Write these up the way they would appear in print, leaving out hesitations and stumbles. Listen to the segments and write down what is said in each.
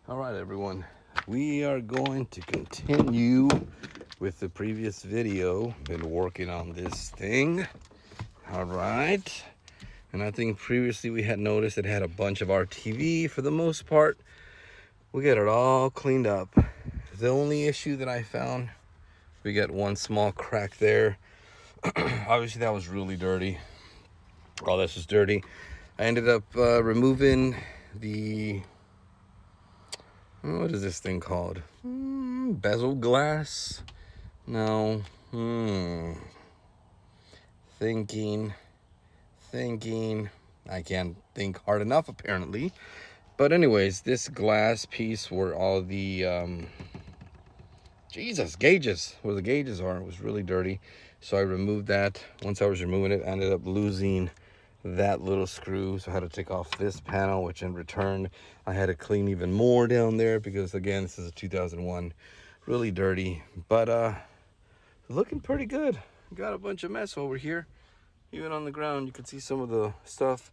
All right, everyone. We are going to continue with the previous video. Been working on this thing. All right. And I think previously we had noticed it had a bunch of RTV for the most part. We got it all cleaned up. The only issue that I found, we got one small crack there. Obviously that was really dirty. All this was dirty. I ended up removing the, what is this thing called? Bezel glass? No. Thinking. I can't think hard enough, apparently. But anyways, this glass piece where all the gauges, where the gauges are, was really dirty. So I removed that. Once I was removing it, I ended up losing that little screw. So I had to take off this panel, which in return, I had to clean even more down there because again, this is a 2001, really dirty, but looking pretty good. Got a bunch of mess over here. Even on the ground, you can see some of the stuff.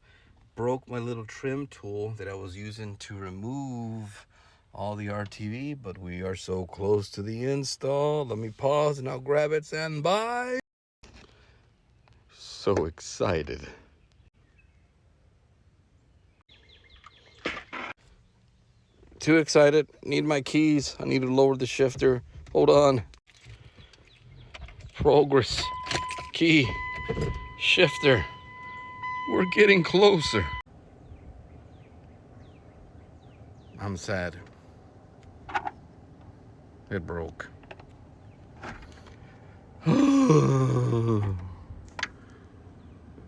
Broke my little trim tool that I was using to remove all the RTV, but we are so close to the install. Let me pause and I'll grab it. Stand by. So excited. Too excited. Need my keys. I need to lower the shifter. Hold on. Progress. Key. Shifter. We're getting closer. I'm sad. It broke.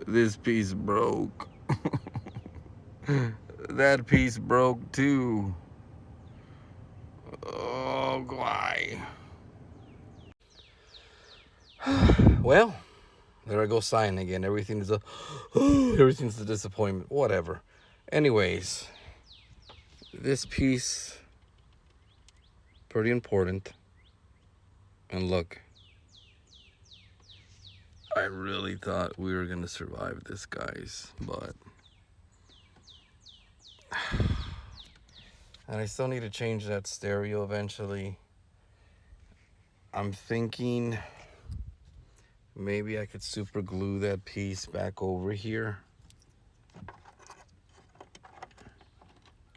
This piece broke. That piece broke too. Oh, why? Well, there I go sighing again. Everything's a disappointment. Whatever. Anyways, this piece, pretty important. And look, I really thought we were gonna survive this, guys, but and I still need to change that stereo eventually. I'm thinking maybe I could super glue that piece back over here,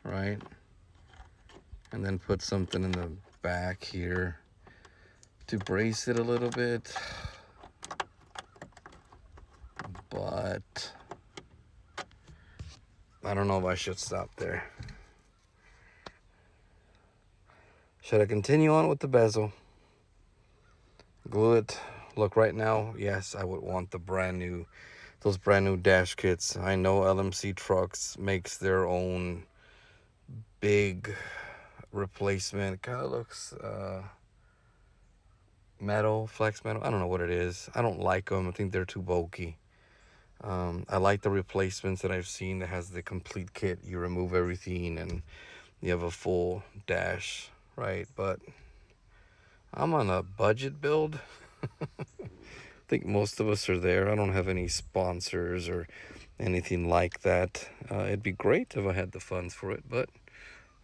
right? And then put something in the back here to brace it a little bit. But I don't know if I should stop there. Should I continue on with the bezel? Glue it. Look, right now, yes, I would want the those brand new dash kits. I know LMC Trucks makes their own big replacement. It kind of looks metal, flex metal. I don't know what it is. I don't like them. I think they're too bulky. I like the replacements that I've seen that has the complete kit. You remove everything and you have a full dash, right? But I'm on a budget build. I think most of us are there. I don't have any sponsors or anything like that. It'd be great if I had the funds for it, but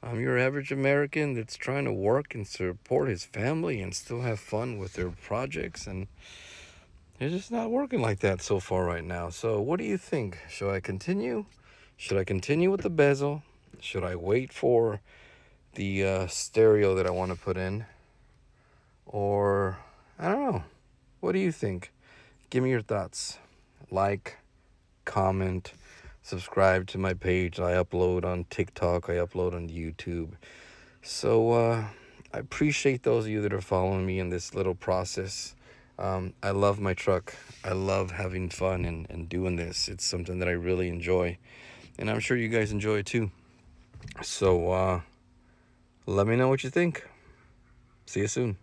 I'm your average American that's trying to work and support his family and still have fun with their projects, and it's just not working like that so far right now. So what do you think? Should I continue? Should I continue with the bezel? Should I wait for the stereo that I want to put in? Or, I don't know. What do you think? Give me your thoughts. Like, comment, subscribe to my page. I upload on TikTok. I upload on YouTube. So I appreciate those of you that are following me in this little process. I love my truck. I love having fun and doing this. It's something that I really enjoy. And I'm sure you guys enjoy it too. So let me know what you think. See you soon.